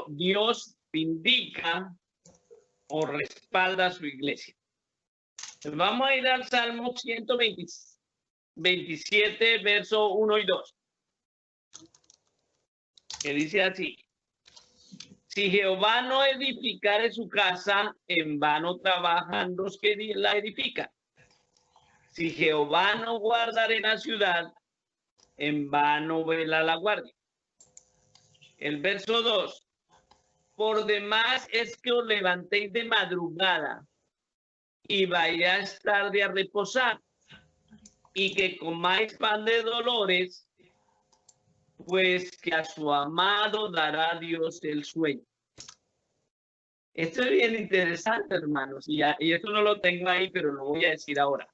Dios vindica o respalda a su iglesia. Vamos a ir al Salmo 127, verso 1 y 2. Que dice así: si Jehová no edificare su casa, en vano trabajan los que la edifican. Si Jehová no guardare la ciudad, en vano vela la guardia. El verso 2. Por demás es que os levantéis de madrugada y vayáis tarde a reposar, y que comáis pan de dolores, pues que a su amado dará Dios el sueño. Esto es bien interesante, hermanos, y eso no lo tengo ahí, pero lo voy a decir ahora.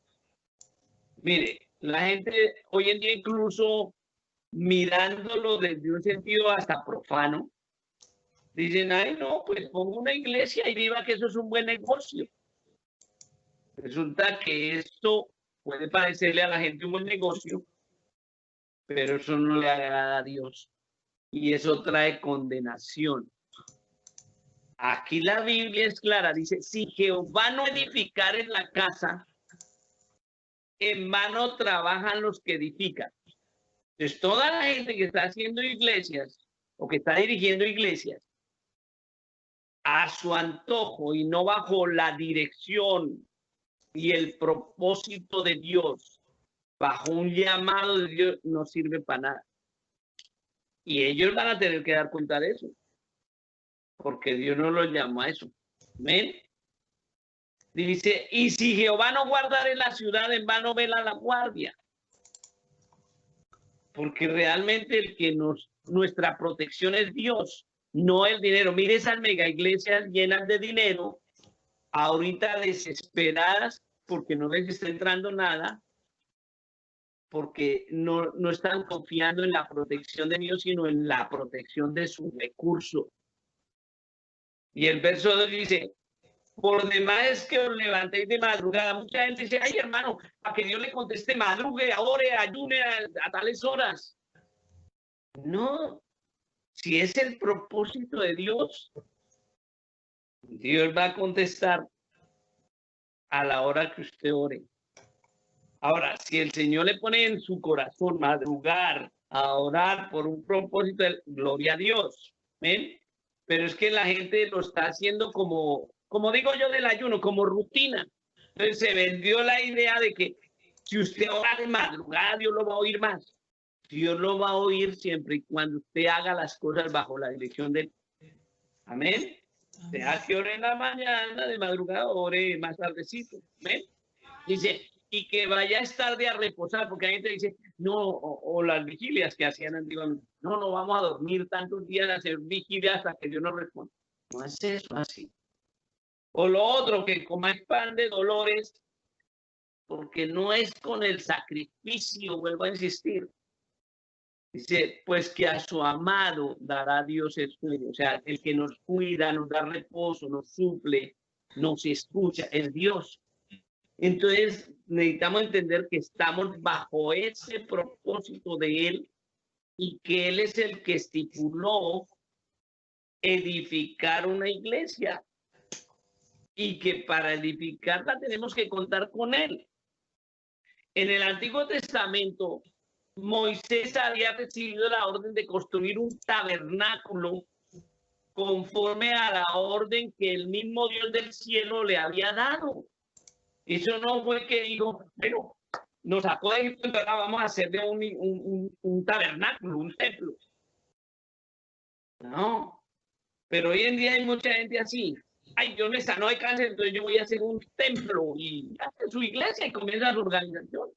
Mire, la gente hoy en día, incluso mirándolo desde un sentido hasta profano, dicen: ay, no, pues pongo una iglesia y diga que eso es un buen negocio. Resulta que esto puede parecerle a la gente un buen negocio, pero eso no le agrada a Dios. Y eso trae condenación. Aquí la Biblia es clara, dice: si Jehová no edificar en la casa, en vano trabajan los que edifican. Entonces, toda la gente que está haciendo iglesias o que está dirigiendo iglesias a su antojo y no bajo la dirección y el propósito de Dios, bajo un llamado de Dios, no sirve para nada. Y ellos van a tener que dar cuenta de eso, porque Dios no los llamó a eso. ¿Ven? Dice: y si Jehová no guardare la ciudad, en vano vela la guardia. Porque realmente el que nuestra protección es Dios, no el dinero. Mire esas mega iglesias llenas de dinero, ahorita desesperadas porque no les está entrando nada, porque no están confiando en la protección de Dios, sino en la protección de su recurso. Y el verso 2 dice: por demás es que os levantéis de madrugada. Mucha gente dice: ay, hermano, para que Dios le conteste, madrugue, ore, ayune a tales horas. No, si es el propósito de Dios, Dios va a contestar a la hora que usted ore. Ahora, si el Señor le pone en su corazón madrugar a orar por un propósito, gloria a Dios. ¿Ven? Pero es que la gente lo está haciendo como digo yo del ayuno, como rutina. Entonces se vendió la idea de que si usted ora de madrugada, Dios lo va a oír más. Dios lo va a oír siempre y cuando usted haga las cosas bajo la dirección de él. Amén. Deja que ore en la mañana, de madrugada, ore más tardecito. Amén. Dice: y que vayas tarde a reposar, porque hay gente que dice: no, o las vigilias que hacían antiguamente, no vamos a dormir tantos días a hacer vigilias hasta que Dios nos responda. No es eso así. O lo otro, que comáis pan de dolores, porque no es con el sacrificio, vuelvo a insistir. Dice: pues que a su amado dará Dios el sueño. O sea, el que nos cuida, nos da reposo, nos suple, nos escucha, es Dios. Entonces necesitamos entender que estamos bajo ese propósito de Él y que Él es el que estipuló edificar una iglesia y que para edificarla tenemos que contar con Él. En el Antiguo Testamento, Moisés había recibido la orden de construir un tabernáculo conforme a la orden que el mismo Dios del cielo le había dado. Eso no fue que dijo: bueno, nos sacó de Egipto, entonces vamos a hacer de un tabernáculo, un templo. No, pero hoy en día hay mucha gente así: ay, Dios me sanó de cáncer, entonces yo voy a hacer un templo, y hace su iglesia y comienza su organización.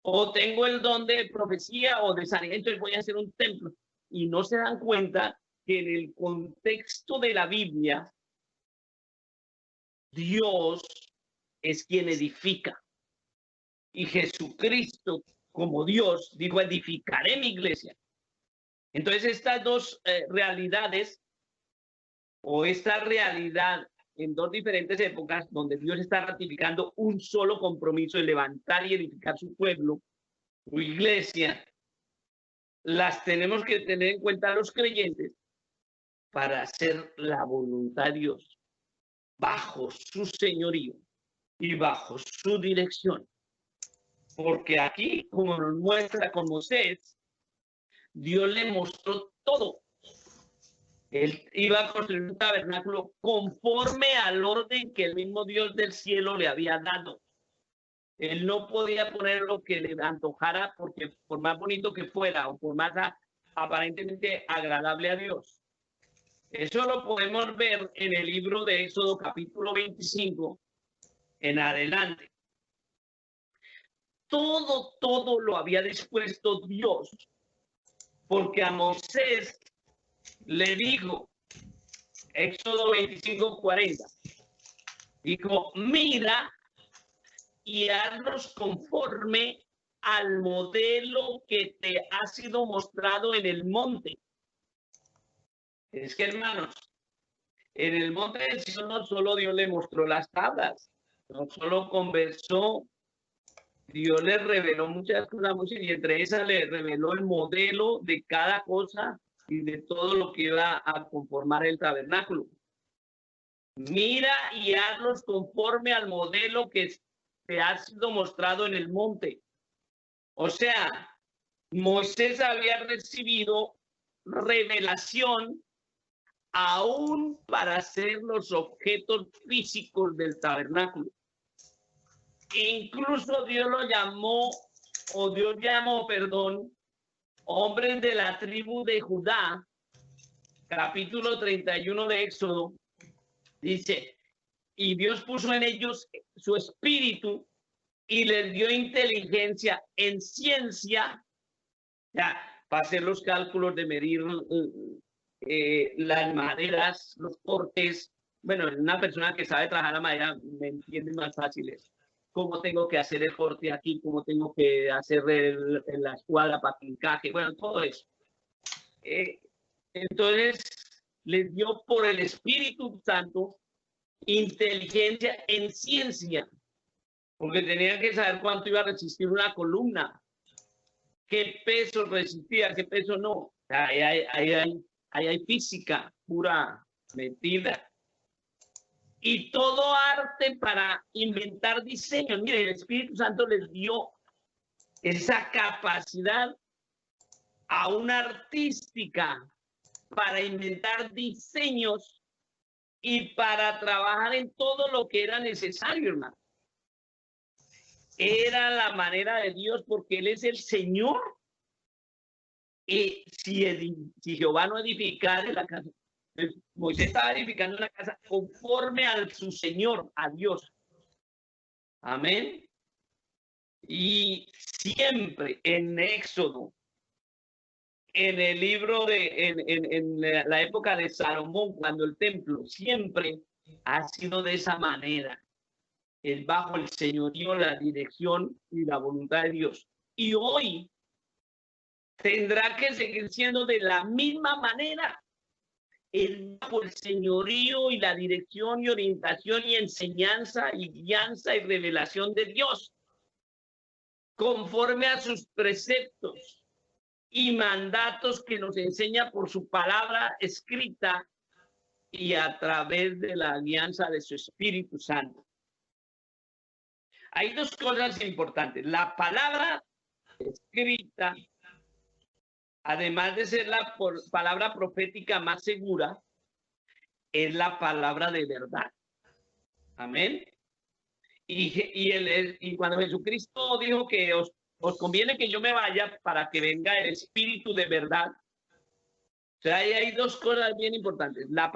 O tengo el don de profecía o de sanidad, entonces voy a hacer un templo. Y no se dan cuenta que en el contexto de la Biblia, Dios es quien edifica. Y Jesucristo, como Dios, dijo: edificaré mi iglesia. Entonces estas dos realidades, o esta realidad en dos diferentes épocas, donde Dios está ratificando un solo compromiso de levantar y edificar su pueblo, su iglesia, las tenemos que tener en cuenta los creyentes, para hacer la voluntad de Dios bajo su señorío y bajo su dirección. Porque aquí, como nos muestra con Moisés, Dios le mostró todo. Él iba a construir un tabernáculo conforme al orden que el mismo Dios del cielo le había dado. Él no podía poner lo que le antojara, porque por más bonito que fuera o por más aparentemente agradable a Dios. Eso lo podemos ver en el libro de Éxodo capítulo 25 en adelante. Todo lo había dispuesto Dios, porque a Moisés le dijo, Éxodo 25:40, dijo, mira y hazlos conforme al modelo que te ha sido mostrado en el monte. Es que, hermanos, en el monte del Señor no solo Dios le mostró las tablas, no solo conversó, Dios le reveló muchas cosas, y entre esas le reveló el modelo de cada cosa y de todo lo que iba a conformar el tabernáculo. Mira y hazlos conforme al modelo que te ha sido mostrado en el monte. O sea, Moisés había recibido revelación aún para hacer los objetos físicos del tabernáculo. Incluso Dios llamó, hombres de la tribu de Judá, capítulo 31 de Éxodo, dice, y Dios puso en ellos su espíritu y les dio inteligencia en ciencia, ya, para hacer los cálculos de medir las maderas, los cortes. Bueno, una persona que sabe trabajar la madera me entiende más fácil eso. Cómo tengo que hacer el corte aquí, cómo tengo que hacer la escuadra para que encaje, bueno, todo eso. Entonces, les dio por el Espíritu Santo inteligencia en ciencia, porque tenían que saber cuánto iba a resistir una columna, qué peso resistía, qué peso no. Ahí hay física pura metida. Y todo arte para inventar diseños. Mire, el Espíritu Santo les dio esa capacidad aún artística para inventar diseños y para trabajar en todo lo que era necesario, hermano. Era la manera de Dios, porque Él es el Señor. Y si Jehová no edificara la casa, Moisés estaba edificando una casa conforme a su Señor, a Dios. Amén. Y siempre en Éxodo, en el libro en la época de Salomón, cuando el templo siempre ha sido de esa manera, es bajo el señorío, la dirección y la voluntad de Dios. Y hoy tendrá que seguir siendo de la misma manera, bajo el señorío y la dirección y orientación y enseñanza y guianza y revelación de Dios, conforme a sus preceptos y mandatos que nos enseña por su palabra escrita y a través de la alianza de su Espíritu Santo. Hay dos cosas importantes. La palabra escrita, además de ser la palabra profética más segura, es la palabra de verdad. Amén. Y cuando Jesucristo dijo que os conviene que yo me vaya para que venga el Espíritu de verdad. O sea, ahí hay dos cosas bien importantes. La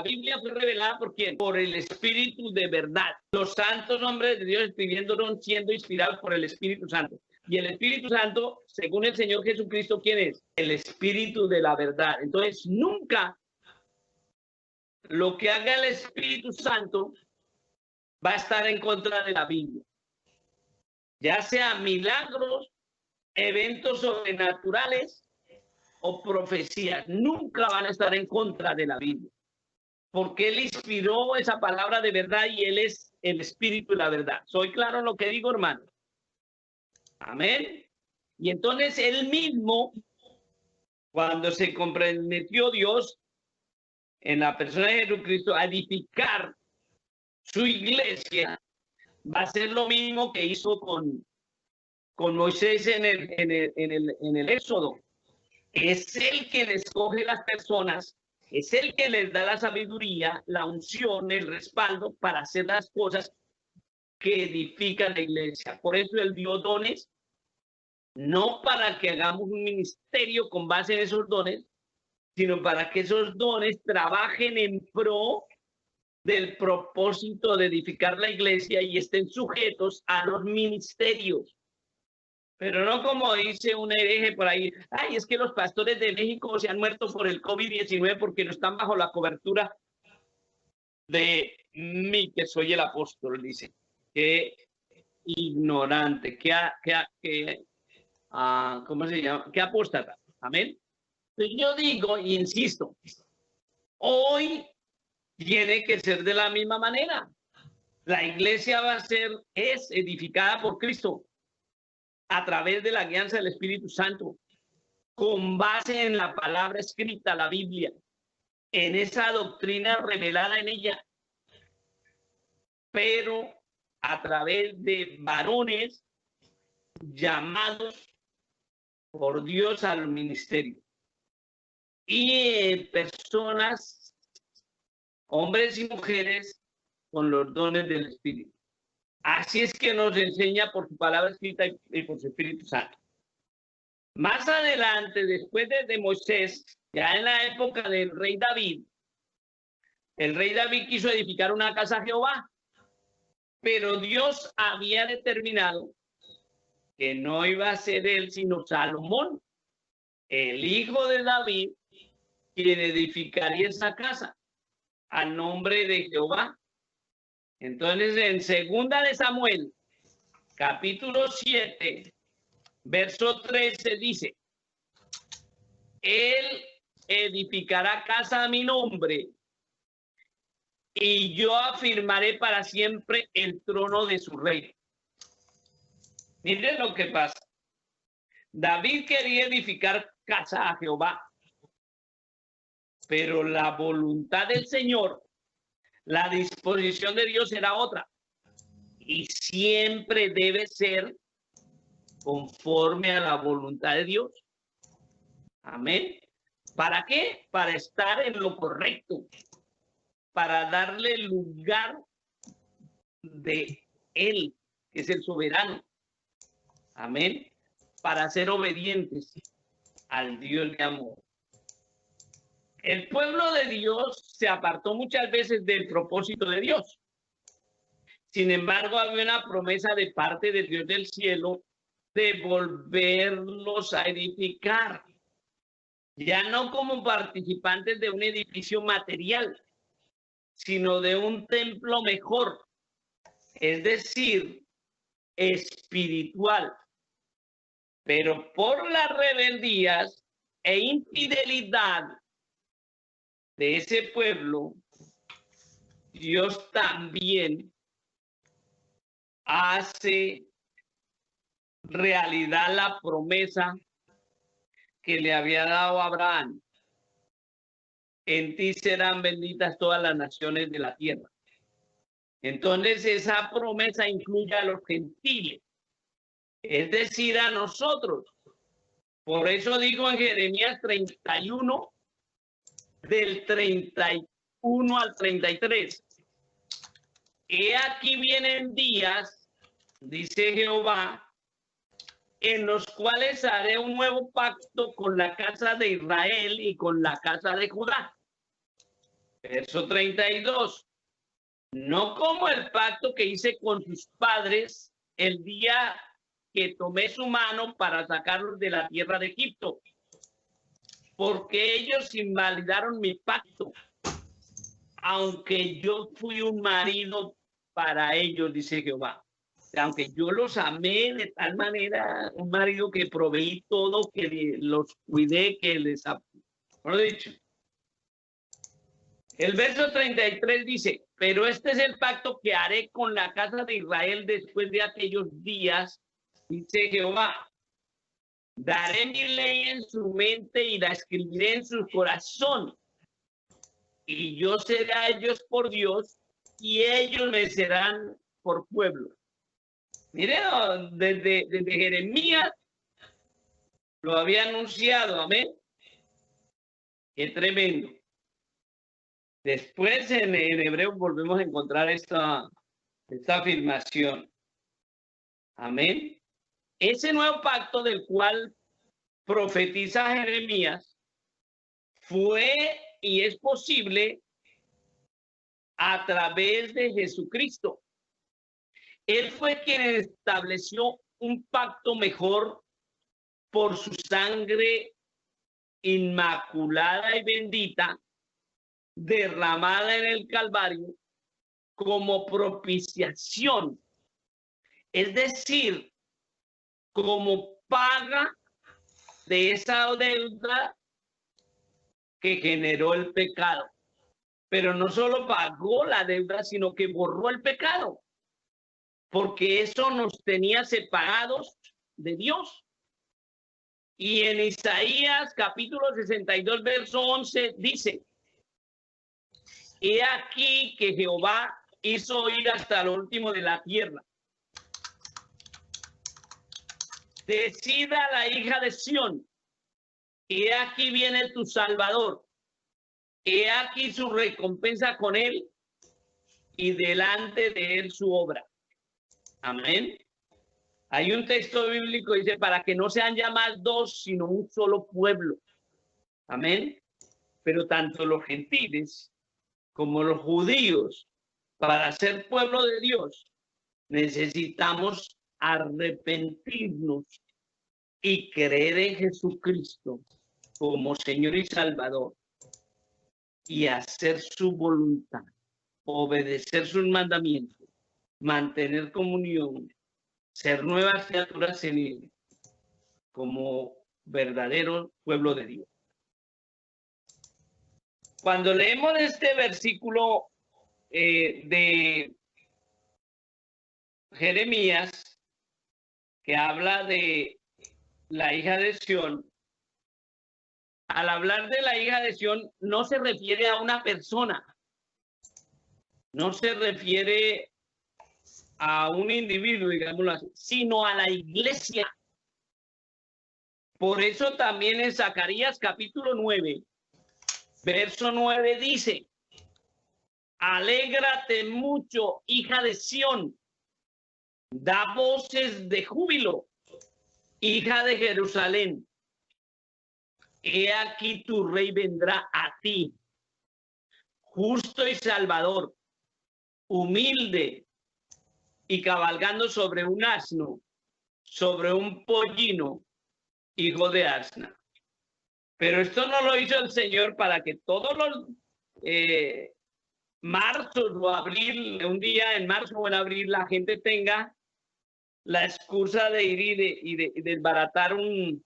Biblia fue revelada ¿por quién? Por el Espíritu de verdad. Los santos hombres de Dios escribiéndolo siendo inspirados por el Espíritu Santo. Y el Espíritu Santo, según el Señor Jesucristo, ¿quién es? El Espíritu de la verdad. Entonces, nunca lo que haga el Espíritu Santo va a estar en contra de la Biblia. Ya sea milagros, eventos sobrenaturales o profecías, nunca van a estar en contra de la Biblia. Porque Él inspiró esa palabra de verdad y Él es el Espíritu de la verdad. ¿Soy claro en lo que digo, hermano? Amén. Y entonces Él mismo, cuando se comprometió Dios en la persona de Jesucristo a edificar su iglesia, va a ser lo mismo que hizo con Moisés en el Éxodo. Es el que les escoge las personas, es el que les da la sabiduría, la unción, el respaldo para hacer las cosas que edifican la iglesia. Por eso él dio dones, no para que hagamos un ministerio con base en esos dones, sino para que esos dones trabajen en pro del propósito de edificar la iglesia y estén sujetos a los ministerios. Pero no como dice un hereje por ahí, ay, es que los pastores de México se han muerto por el COVID-19 porque no están bajo la cobertura de mí, que soy el apóstol, dice. Qué ignorante, ¿cómo se llama? Qué apóstata. Amén. Entonces yo digo e insisto, hoy tiene que ser de la misma manera. La iglesia es edificada por Cristo a través de la guianza del Espíritu Santo, con base en la palabra escrita, la Biblia, en esa doctrina revelada en ella, pero a través de varones llamados por Dios al ministerio y personas, hombres y mujeres, con los dones del Espíritu. Así es que nos enseña por su palabra escrita y por su Espíritu Santo. Más adelante, después de Moisés, ya en la época del rey David, el rey David quiso edificar una casa a Jehová, pero Dios había determinado que no iba a ser él, sino Salomón, el hijo de David, quien edificaría esa casa al nombre de Jehová. Entonces, en segunda de Samuel, capítulo 7, verso 13, dice, él edificará casa a mi nombre y yo afirmaré para siempre el trono de su reino. Miren lo que pasa. David quería edificar casa a Jehová, pero la voluntad del Señor, la disposición de Dios era otra. Y siempre debe ser conforme a la voluntad de Dios. Amén. ¿Para qué? Para estar en lo correcto, para darle lugar de Él, que es el soberano. Amén. Para ser obedientes al Dios de amor. El pueblo de Dios se apartó muchas veces del propósito de Dios. Sin embargo, había una promesa de parte del Dios del cielo de volverlos a edificar, ya no como participantes de un edificio material, sino de un templo mejor, es decir, espiritual. Pero por las rebeldías e infidelidad de ese pueblo, Dios también hace realidad la promesa que le había dado a Abraham. En ti serán benditas todas las naciones de la tierra. Entonces esa promesa incluye a los gentiles, es decir, a nosotros. Por eso digo en Jeremías 31, del 31 al 33. He aquí vienen días, dice Jehová, en los cuales haré un nuevo pacto con la casa de Israel y con la casa de Judá. Verso 32. No como el pacto que hice con sus padres el día que tomé su mano para sacarlos de la tierra de Egipto, porque ellos invalidaron mi pacto, aunque yo fui un marido para ellos, dice Jehová. Aunque yo los amé de tal manera, un marido que proveí todo, que los cuidé, que les... Lo he dicho. El verso 33 dice, pero este es el pacto que haré con la casa de Israel después de aquellos días, dice Jehová. Daré mi ley en su mente y la escribiré en su corazón. y yo seré a ellos por Dios, y ellos me serán por pueblo. Mire, desde Jeremías lo había anunciado, amén. Qué tremendo. Después en hebreo volvemos a encontrar esta afirmación. Amén. Ese nuevo pacto del cual profetiza Jeremías fue y es posible a través de Jesucristo. Él fue quien estableció un pacto mejor por su sangre inmaculada y bendita derramada en el Calvario como propiciación, es decir, como paga de esa deuda que generó el pecado. Pero no solo pagó la deuda, sino que borró el pecado, porque eso nos tenía separados de Dios. Y en Isaías capítulo 62, verso 11 dice: he aquí que Jehová hizo oír hasta lo último de la tierra. Decida la hija de Sión, he aquí viene tu Salvador, he aquí su recompensa con él y delante de él su obra. Amén. Hay un texto bíblico que dice: para que no sean ya más dos, sino un solo pueblo. Amén. Pero tanto los gentiles como los judíos, para ser pueblo de Dios, necesitamos arrepentirnos y creer en Jesucristo como Señor y Salvador y hacer su voluntad, obedecer sus mandamientos, mantener comunión, ser nuevas criaturas en él, como verdadero pueblo de Dios. Cuando leemos este versículo de Jeremías, que habla de la hija de Sión, al hablar de la hija de Sión no se refiere a una persona, no se refiere a un individuo, digámoslo así, sino a la iglesia. Por eso también en Zacarías capítulo 9, verso 9 dice: alégrate mucho, hija de Sión, da voces de júbilo, hija de Jerusalén. He aquí tu rey vendrá a ti, justo y salvador, humilde y cabalgando sobre un asno, sobre un pollino, hijo de asna. Pero esto no lo hizo el Señor para que todos los marzos o abril, un día en marzo o en abril, la gente tenga la excusa de ir y de desbaratar un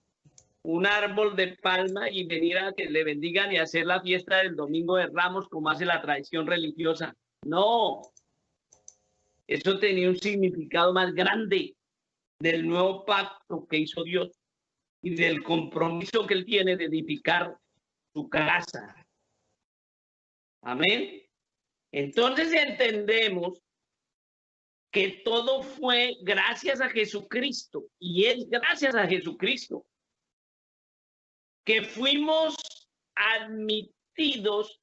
árbol de palma y venir a que le bendigan y hacer la fiesta del Domingo de Ramos como hace la tradición religiosa. No, eso tenía un significado más grande del nuevo pacto que hizo Dios y del compromiso que él tiene de edificar su casa. Amén. Entonces entendemos que todo fue gracias a Jesucristo, y es gracias a Jesucristo que fuimos admitidos,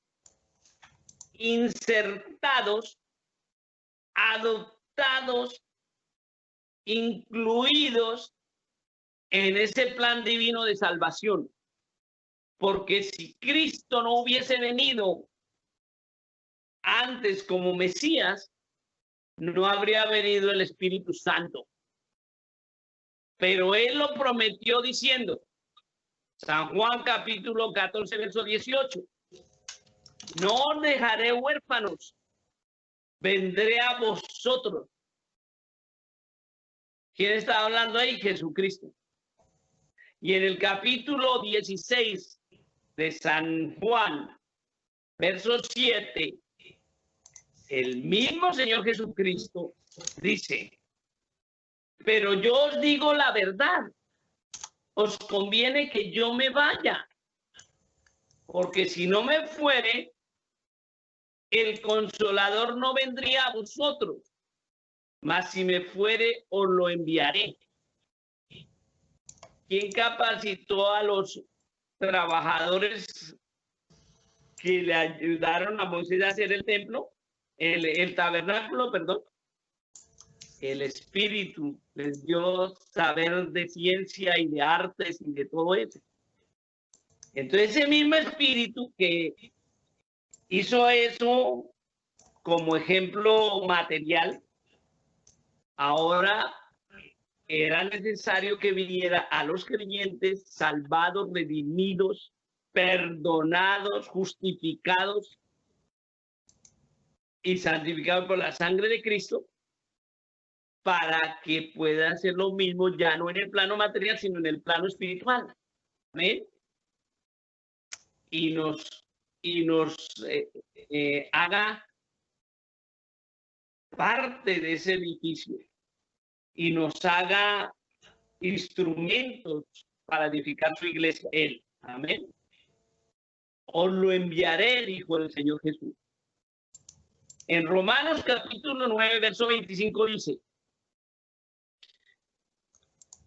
insertados, adoptados, incluidos en ese plan divino de salvación. Porque si Cristo no hubiese venido antes como Mesías, no habría venido el Espíritu Santo. Pero él lo prometió diciendo, San Juan capítulo 14, verso 18, no os dejaré huérfanos, vendré a vosotros. ¿Quién está hablando ahí? Jesucristo. Y en el capítulo 16 de San Juan, verso 7, el mismo Señor Jesucristo dice: pero yo os digo la verdad, os conviene que yo me vaya, porque si no me fuere, el Consolador no vendría a vosotros, mas si me fuere, os lo enviaré. ¿Quién capacitó a los trabajadores que le ayudaron a Moisés a hacer el templo? El tabernáculo, perdón. El Espíritu les dio saber de ciencia y de artes y de todo eso. Entonces ese mismo Espíritu que hizo eso como ejemplo material, ahora era necesario que viniera a los creyentes salvados, redimidos, perdonados, justificados y santificados por la sangre de Cristo, para que pueda hacer lo mismo ya no en el plano material, sino en el plano espiritual. ¿Amén? Y nos haga parte de ese edificio y nos haga instrumentos para edificar su iglesia. Él. Amén. Os lo enviaré, dijo el Señor Jesús. En Romanos capítulo 9, verso 25 dice: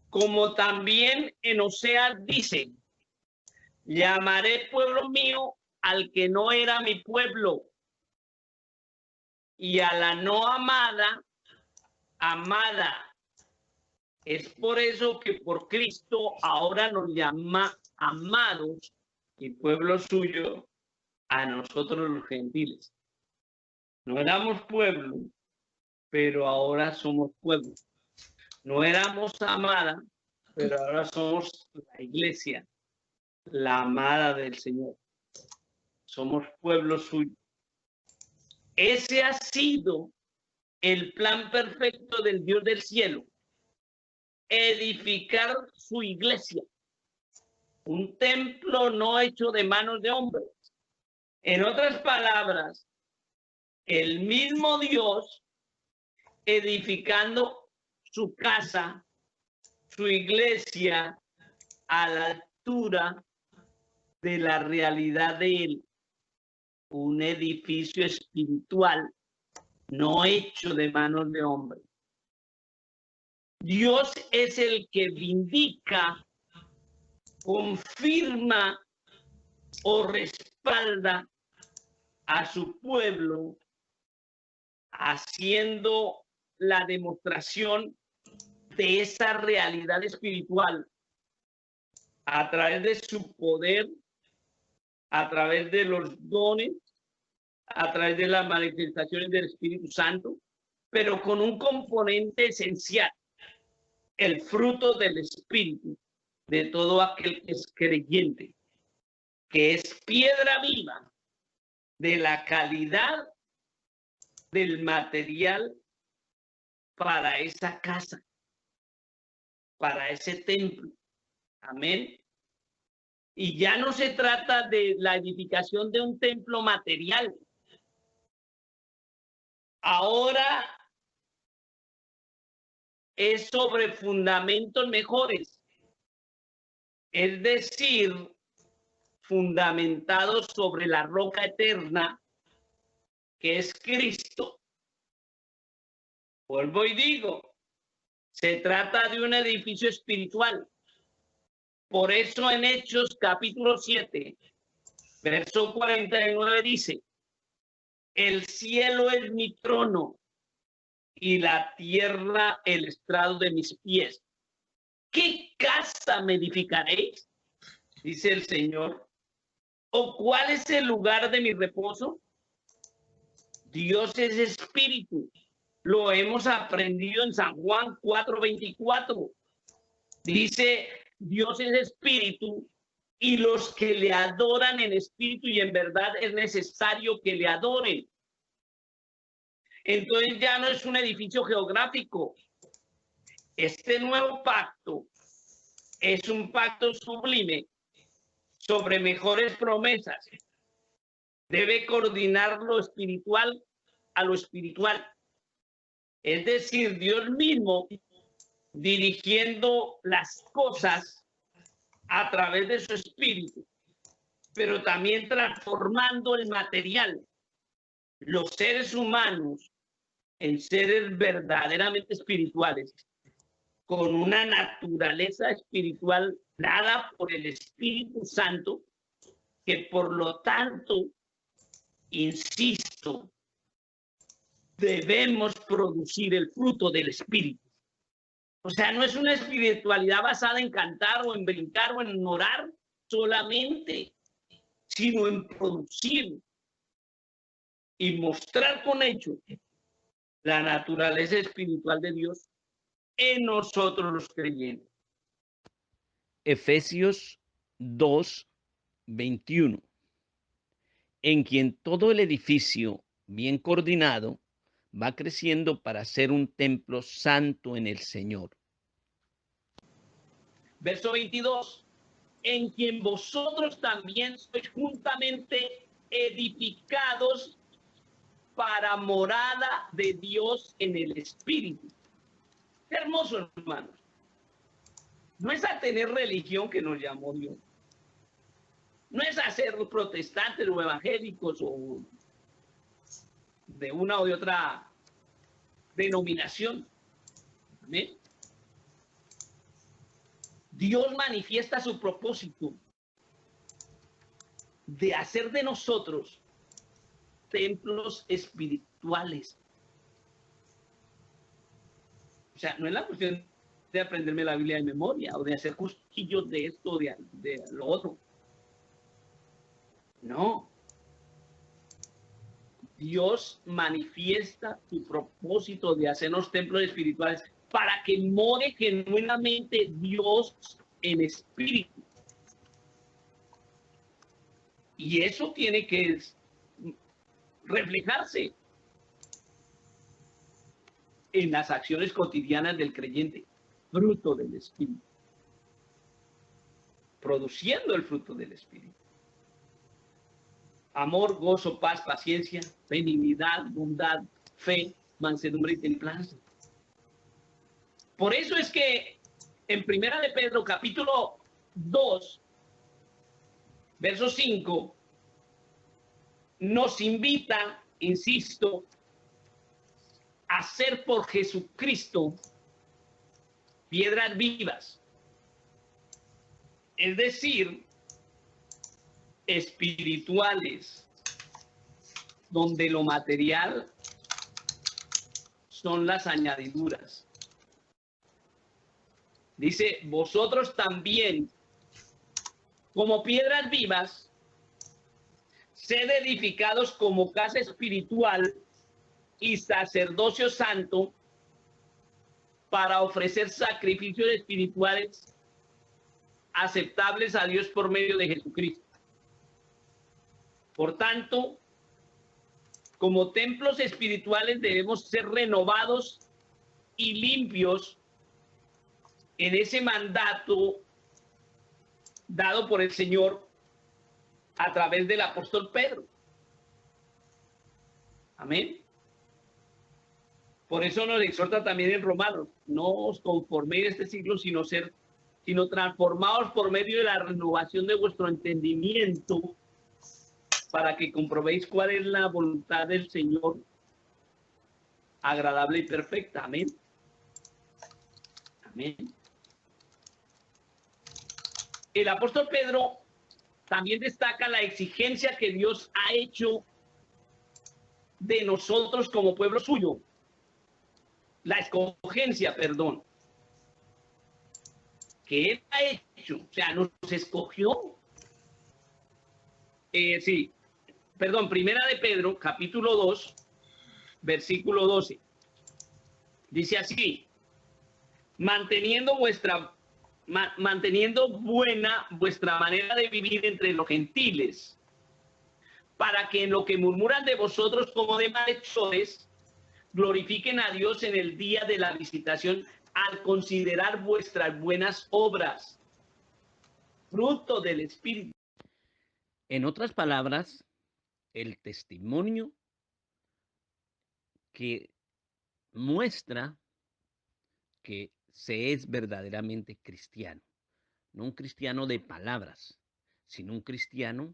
como también en Oseas dice, llamaré pueblo mío al que no era mi pueblo, y a la no amada, amada. Es por eso que por Cristo ahora nos llama amados y pueblo suyo a nosotros los gentiles. No éramos pueblo, pero ahora somos pueblo. No éramos amada, pero ahora somos la iglesia, la amada del Señor. Somos pueblo suyo. Ese ha sido el plan perfecto del Dios del cielo. Edificar su iglesia. Un templo no hecho de manos de hombres. En otras palabras, el mismo Dios edificando su casa, su iglesia, a la altura de la realidad de él. Un edificio espiritual no hecho de manos de hombres. Dios es el que vindica, confirma o respalda a su pueblo, haciendo la demostración de esa realidad espiritual a través de su poder, a través de los dones, a través de las manifestaciones del Espíritu Santo, pero con un componente esencial: el fruto del Espíritu de todo aquel que es creyente, que es piedra viva de la calidad del material para esa casa, para ese templo. Amén. Y ya no se trata de la edificación de un templo material. Ahora es sobre fundamentos mejores, es decir, fundamentados sobre la roca eterna que es Cristo. Vuelvo y digo, se trata de un edificio espiritual. Por eso en Hechos capítulo 7, verso 49 dice: el cielo es mi trono y la tierra el estrado de mis pies. ¿Qué casa me edificaréis? Dice el Señor. ¿O cuál es el lugar de mi reposo? Dios es espíritu. Lo hemos aprendido en San Juan 4:24. Dice: Dios es espíritu, y los que le adoran en espíritu y en verdad es necesario que le adoren. Entonces ya no es un edificio geográfico. Este nuevo pacto es un pacto sublime sobre mejores promesas. Debe coordinar lo espiritual a lo espiritual. Es decir, Dios mismo dirigiendo las cosas a través de su espíritu, pero también transformando el material, los seres humanos en seres verdaderamente espirituales, con una naturaleza espiritual dada por el Espíritu Santo, que por lo tanto, insisto, debemos producir el fruto del Espíritu. O sea, no es una espiritualidad basada en cantar o en brincar o en orar solamente, sino en producir y mostrar con hechos la naturaleza espiritual de Dios en nosotros los creyentes. Efesios 2, 21. En quien todo el edificio, bien coordinado, va creciendo para ser un templo santo en el Señor. Verso 22. En quien vosotros también sois juntamente edificados para morada de Dios en el Espíritu. Qué hermoso, hermanos. No es a tener religión que nos llamó Dios. No es a ser protestantes o evangélicos o de una o de otra denominación. ¿Amén? Dios manifiesta su propósito de hacer de nosotros templos espirituales. O sea, no es la cuestión de aprenderme la Biblia de memoria o de hacer cursillos de esto o de lo otro. No. Dios manifiesta su propósito de hacernos templos espirituales para que more genuinamente Dios en espíritu. Y eso tiene que reflejarse en las acciones cotidianas del creyente, fruto del Espíritu, produciendo el fruto del Espíritu. Amor, gozo, paz, paciencia, benignidad, bondad, fe, mansedumbre y templanza. Por eso es que en Primera de Pedro, capítulo 2, verso 5, nos invita, insisto, a ser por Jesucristo piedras vivas. Es decir, espirituales, donde lo material son las añadiduras. Dice, vosotros también, como piedras vivas, sed edificados como casa espiritual y sacerdocio santo para ofrecer sacrificios espirituales aceptables a Dios por medio de Jesucristo. Por tanto, como templos espirituales debemos ser renovados y limpios en ese mandato dado por el Señor a través del apóstol Pedro. Amén. Por eso nos exhorta también en Romanos, no os conforméis a este siglo, sino transformaos por medio de la renovación de vuestro entendimiento, para que comprobéis cuál es la voluntad del Señor, agradable y perfecta. Amén. Amén. El apóstol Pedro también destaca la exigencia que Dios ha hecho de nosotros como pueblo suyo. La escogencia, perdón, que Él ha hecho, o sea, nos escogió. Sí, perdón, Primera de Pedro, capítulo 2, versículo 12. Dice así, manteniendo buena vuestra manera de vivir entre los gentiles, para que en lo que murmuran de vosotros como de malhechores, glorifiquen a Dios en el día de la visitación al considerar vuestras buenas obras, fruto del Espíritu. En otras palabras, el testimonio que muestra que se es verdaderamente cristiano. No un cristiano de palabras, sino un cristiano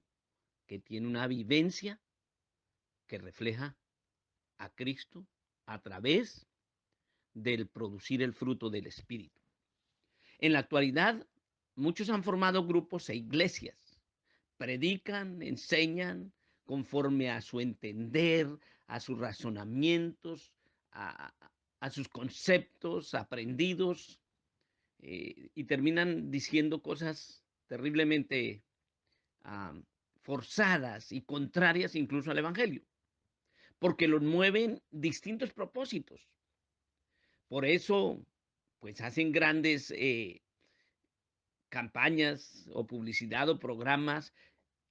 que tiene una vivencia que refleja a Cristo a través del producir el fruto del Espíritu. En la actualidad, muchos han formado grupos e iglesias, predican, enseñan conforme a su entender, a sus razonamientos, a, a sus conceptos aprendidos, y terminan diciendo cosas terriblemente forzadas y contrarias incluso al Evangelio, porque los mueven distintos propósitos. Por eso, pues hacen grandes campañas o publicidad o programas,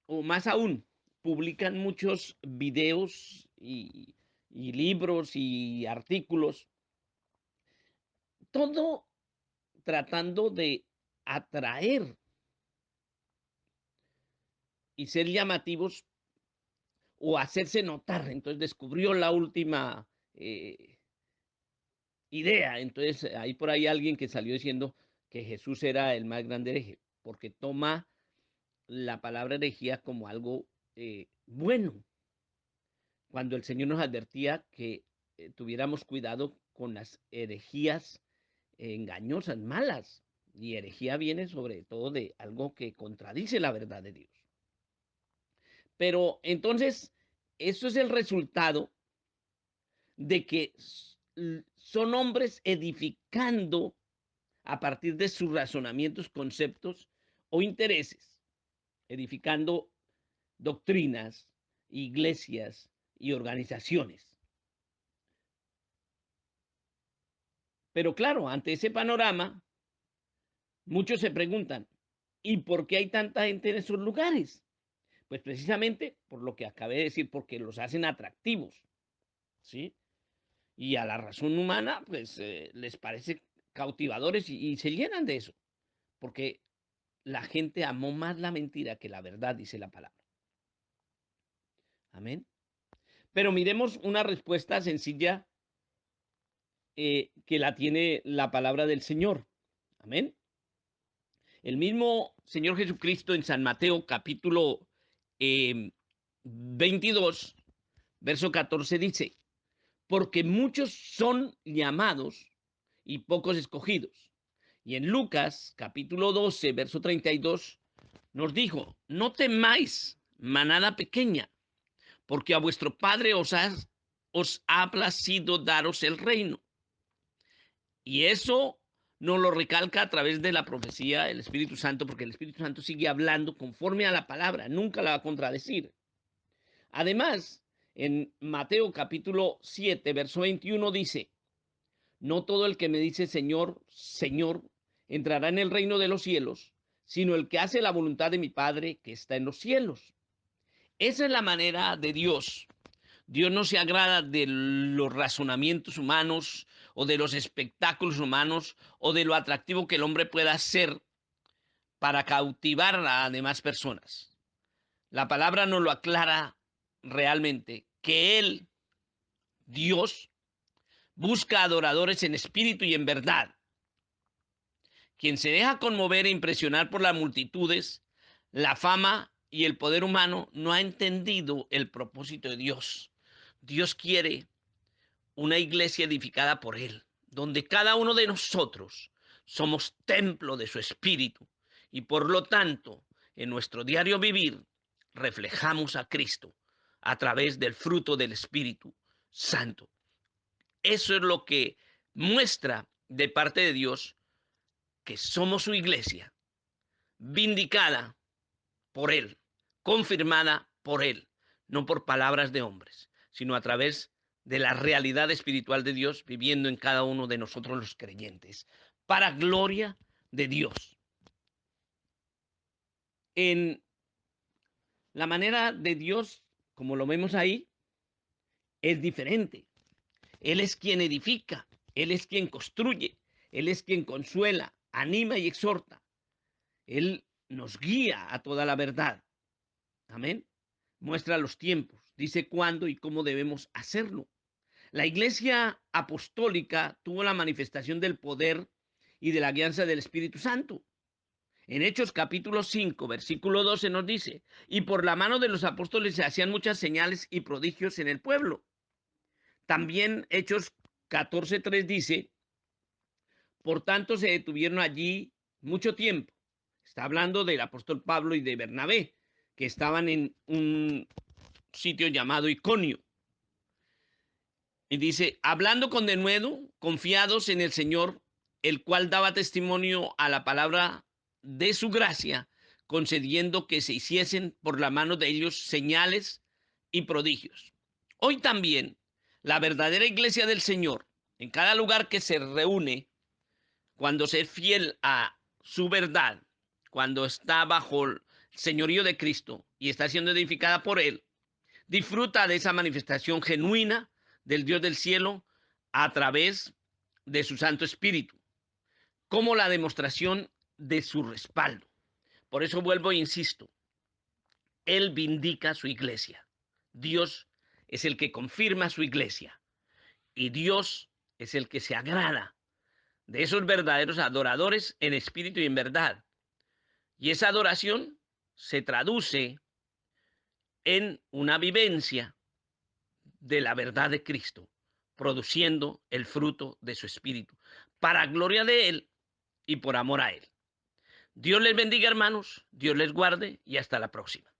o más aún, publican muchos videos y libros y artículos, todo tratando de atraer y ser llamativos o hacerse notar. Entonces descubrió la última idea. Entonces hay por ahí alguien que salió diciendo que Jesús era el más grande hereje, porque toma la palabra herejía como algo bueno, cuando el Señor nos advertía que tuviéramos cuidado con las herejías engañosas, malas. Y herejía viene sobre todo de algo que contradice la verdad de Dios. Pero entonces, eso es el resultado de que son hombres edificando a partir de sus razonamientos, conceptos o intereses, edificando doctrinas, iglesias y organizaciones. Pero claro, ante ese panorama, muchos se preguntan, ¿y por qué hay tanta gente en esos lugares? Pues precisamente por lo que acabé de decir, porque los hacen atractivos, ¿sí? Y a la razón humana, pues les parece cautivadores y se llenan de eso, porque la gente amó más la mentira que la verdad, dice la palabra. Amén. Pero miremos una respuesta sencilla que la tiene la palabra del Señor. Amén. El mismo Señor Jesucristo en San Mateo capítulo 22, verso 14 dice, porque muchos son llamados y pocos escogidos. Y en Lucas capítulo 12, verso 32, nos dijo, no temáis, manada pequeña, porque a vuestro Padre os ha placido daros el reino. Y eso nos lo recalca a través de la profecía el Espíritu Santo, porque el Espíritu Santo sigue hablando conforme a la palabra, nunca la va a contradecir. Además, en Mateo capítulo 7, verso 21 dice, no todo el que me dice Señor, Señor, entrará en el reino de los cielos, sino el que hace la voluntad de mi Padre que está en los cielos. Esa es la manera de Dios. Dios no se agrada de los razonamientos humanos o de los espectáculos humanos o de lo atractivo que el hombre pueda hacer para cautivar a demás personas. La palabra nos lo aclara realmente, que Él, Dios, busca adoradores en espíritu y en verdad. Quien se deja conmover e impresionar por las multitudes, la fama y el poder humano no ha entendido el propósito de Dios. Dios quiere una iglesia edificada por Él, donde cada uno de nosotros somos templo de su espíritu y por lo tanto en nuestro diario vivir reflejamos a Cristo a través del fruto del Espíritu Santo. Eso es lo que muestra de parte de Dios que somos su iglesia, vindicada por Él, confirmada por Él, no por palabras de hombres, sino a través de la realidad espiritual de Dios viviendo en cada uno de nosotros los creyentes, para gloria de Dios. En la manera de Dios, como lo vemos ahí, es diferente. Él es quien edifica, Él es quien construye, Él es quien consuela, anima y exhorta. Él nos guía a toda la verdad. Amén. Muestra los tiempos, dice cuándo y cómo debemos hacerlo. La iglesia apostólica tuvo la manifestación del poder y de la guianza del Espíritu Santo. En Hechos capítulo 5, versículo 12 nos dice, y por la mano de los apóstoles se hacían muchas señales y prodigios en el pueblo. También Hechos 14:3 dice, por tanto se detuvieron allí mucho tiempo. Está hablando del apóstol Pablo y de Bernabé, que estaban en un sitio llamado Iconio. Y dice, hablando con denuedo, confiados en el Señor, el cual daba testimonio a la palabra de su gracia, concediendo que se hiciesen por la mano de ellos señales y prodigios. Hoy también, la verdadera iglesia del Señor, en cada lugar que se reúne, cuando se es fiel a su verdad, cuando está bajo el señorío de Cristo y está siendo edificada por Él, disfruta de esa manifestación genuina del Dios del cielo a través de su Santo Espíritu, como la demostración de su respaldo. Por eso vuelvo e insisto, Él vindica su iglesia. Dios es el que confirma su iglesia y Dios es el que se agrada de esos verdaderos adoradores en espíritu y en verdad. Y esa adoración se traduce en una vivencia de la verdad de Cristo, produciendo el fruto de su espíritu, para gloria de Él y por amor a Él. Dios les bendiga, hermanos, Dios les guarde y hasta la próxima.